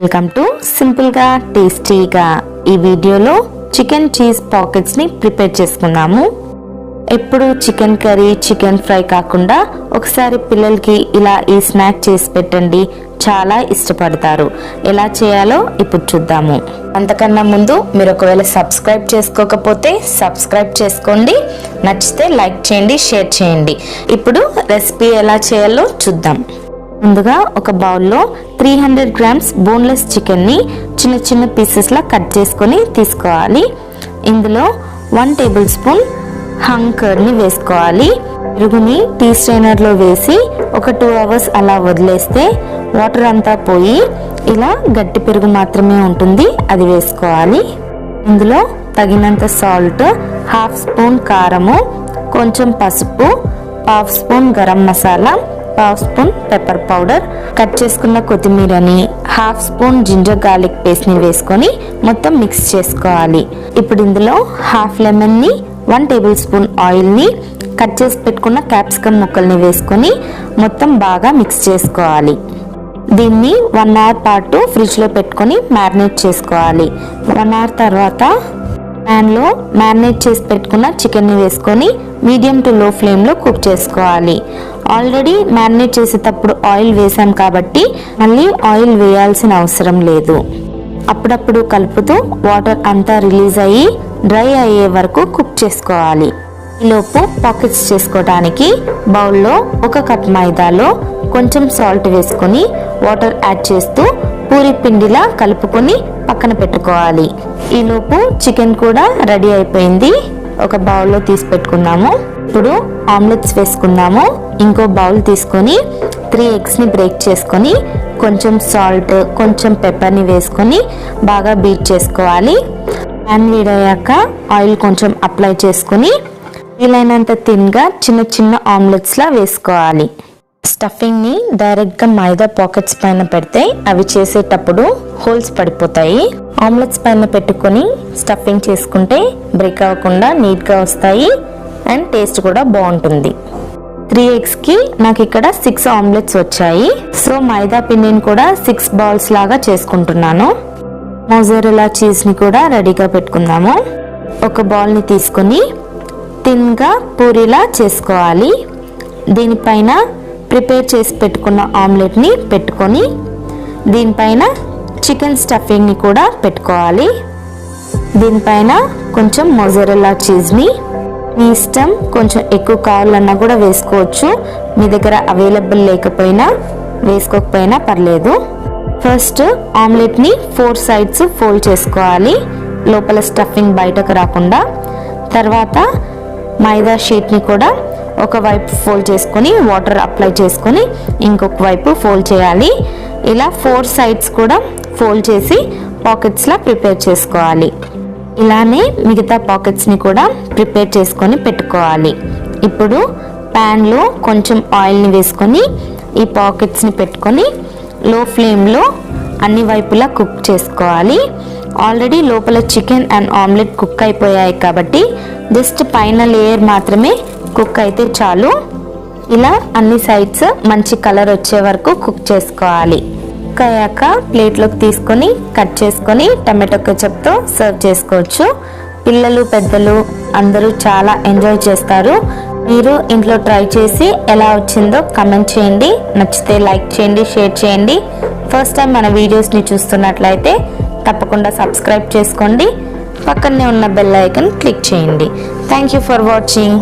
Welcome to సింపుల్గా టేస్టీగా. ఈ వీడియోలో చికెన్ చీజ్ పాకెట్స్ ని ప్రిపేర్ చేసుకున్నాము. ఎప్పుడు చికెన్ కర్రీ, చికెన్ ఫ్రై కాకుండా ఒకసారి పిల్లలకి ఇలా ఈ స్నాక్ చేసి పెట్టండి, చాలా ఇష్టపడతారు. ఎలా చేయాలో ఇప్పుడు చూద్దాము. అంతకన్నా ముందు మీరు ఒకవేళ సబ్స్క్రైబ్ చేసుకోకపోతే సబ్స్క్రైబ్ చేసుకోండి, నచ్చితే లైక్ చేయండి, షేర్ చేయండి. ఇప్పుడు రెసిపీ ఎలా చేయాలో చూద్దాం. ముందుగా ఒక బౌల్లో 300 గ్రామ్స్ బోన్లెస్ చికెన్ని చిన్న చిన్న పీసెస్లా కట్ చేసుకొని తీసుకోవాలి. ఇందులో 1 టేబుల్ స్పూన్ హంగ్ కర్డ్ని వేసుకోవాలి. పెరుగుని టీ స్ట్రైనర్లో వేసి ఒక 2 అవర్స్ అలా వదిలేస్తే వాటర్ అంతా పోయి ఇలా గట్టి పెరుగు మాత్రమే ఉంటుంది, అది వేసుకోవాలి. ఇందులో తగినంత సాల్ట్, 1/2 స్పూన్ కారము, కొంచెం పసుపు, 1/2 spoon garam masala, 1/2 spoon pepper powder, cut చేసుకున్న కొత్తిమీరని, 1/2 స్పూన్ జింజర్ గార్లిక్ పేస్ట్ ని వేసుకొని మొత్తం మిక్స్ చేసుకోవాలి. ఇప్పుడు ఇందులో 1/2 లెమన్ ని, 1 టేబుల్ స్పూన్ ఆయిల్ ని, కట్ చేసి పెట్టుకున్న క్యాప్సికమ్ ముక్కల్ని వేసుకొని మొత్తం బాగా మిక్స్ చేసుకోవాలి. దీన్ని 1 అవర్ పాటు ఫ్రిడ్జ్ లో పెట్టుకొని మ్యారినేట్ చేసుకోవాలి. 1 అవర్ తర్వాత ప్యాన్ లో మ్యారినేట్ చేసి పెట్టుకున్న చికెన్ ని వేసుకొని మీడియం టు లో ఫ్లేమ్ లో కుక్ చేసుకోవాలి. ఆల్రెడీ మ్యారినేట్ చేసేటప్పుడు ఆయిల్ వేసాం కాబట్టి మళ్ళీ ఆయిల్ వేయాల్సిన అవసరం లేదు. అప్పుడప్పుడు కలుపుతూ వాటర్ అంతా రిలీజ్ అయ్యి డ్రై అయ్యే వరకు కుక్ చేసుకోవాలి. ఈలోపు పాకెట్స్ చేసుకోవడానికి బౌల్లో 1 కప్ మైదాలో కొంచెం సాల్ట్ వేసుకొని వాటర్ యాడ్ చేస్తూ పూరి పిండిలా కలుపుకొని పక్కన పెట్టుకోవాలి. ఈలోపు చికెన్ కూడా రెడీ అయిపోయింది. ఒక బౌల్లో తీసి పెట్టుకున్నాము. ఇప్పుడు ఆమ్లెట్స్ వేసుకుందాము. ఇంకో బౌల్ తీసుకొని 3 ఎగ్స్ని బ్రేక్ చేసుకొని కొంచెం సాల్ట్, కొంచెం పెప్పర్ని వేసుకొని బాగా బీట్ చేసుకోవాలి. ప్యాన్ వేడయ్యాక ఆయిల్ కొంచెం అప్లై చేసుకొని వీలైనంత థిన్గా చిన్న చిన్న ఆమ్లెట్స్లా వేసుకోవాలి. స్టఫింగ్ని డైరెక్ట్గా మైదా పాకెట్స్ పైన పెడితే అవి చేసేటప్పుడు హోల్స్ పడిపోతాయి. ఆమ్లెట్స్ పైన పెట్టుకొని స్టఫింగ్ చేసుకుంటే బ్రేక్ అవ్వకుండా నీట్గా వస్తాయి అండ్ టేస్ట్ కూడా బాగుంటుంది. 3 ఎగ్స్కి నాకు ఇక్కడ 6 ఆమ్లెట్స్ వచ్చాయి. సో మైదా పిండిని కూడా 6 బాల్స్ లాగా చేసుకుంటున్నాను. మోజరెల్లా చీజ్ని కూడా రెడీగా పెట్టుకుందాము. ఒక బాల్ని తీసుకొని థిన్గా పూరిలా చేసుకోవాలి. దీనిపైన ప్రిపేర్ చేసి పెట్టుకున్న ఆమ్లెట్ని పెట్టుకొని దీనిపైన చికెన్ స్టఫింగ్ని కూడా పెట్టుకోవాలి. దీనిపైన కొంచెం మోజరెల్లా చీజ్ని, మీ ఇష్టం, కొంచెం ఎక్కువ కావాలన్నా కూడా వేసుకోవచ్చు. మీ దగ్గర అవైలబుల్ లేకపోయినా వేసుకోకపోయినా పర్లేదు. ఫస్ట్ ఆమ్లెట్ని 4 సైడ్స్ ఫోల్డ్ చేసుకోవాలి, లోపల స్టఫింగ్ బయటకు రాకుండా. తర్వాత మైదా షీట్ని కూడా ఒక వైపు ఫోల్డ్ చేసుకొని వాటర్ అప్లై చేసుకొని ఇంకొక వైపు ఫోల్డ్ చేయాలి. ఇలా 4 సైడ్స్ కూడా ఫోల్డ్ చేసి పాకెట్స్లా ప్రిపేర్ చేసుకోవాలి. ఇలానే మిగతా పాకెట్స్ని కూడా ప్రిపేర్ చేసుకొని పెట్టుకోవాలి. ఇప్పుడు ప్యాన్లో కొంచెం ఆయిల్ని వేసుకొని ఈ పాకెట్స్ని పెట్టుకొని లో ఫ్లేమ్లో అన్ని వైపులా కుక్ చేసుకోవాలి. ఆల్రెడీ లోపల చికెన్ అండ్ ఆమ్లెట్ కుక్ అయిపోయాయి కాబట్టి జస్ట్ పైన లేయర్ మాత్రమే కుక్ అయితే చాలు. ఇలా అన్ని సైడ్స్ మంచి కలర్ వచ్చే వరకు కుక్ చేసుకోవాలి. కుక్ అయ్యాక ప్లేట్లోకి తీసుకొని కట్ చేసుకొని టమాటో కెచప్తో సర్వ్ చేసుకోవచ్చు. పిల్లలు, పెద్దలు అందరూ చాలా ఎంజాయ్ చేస్తారు. మీరు ఇంట్లో ట్రై చేసి ఎలా వచ్చిందో కమెంట్ చేయండి. నచ్చితే లైక్ చేయండి, షేర్ చేయండి. ఫస్ట్ టైం మన వీడియోస్ని చూస్తున్నట్లయితే తప్పకుండా సబ్స్క్రైబ్ చేసుకోండి. పక్కనే ఉన్న బెల్ ఐకాన్ క్లిక్ చేయండి. Thank you for watching.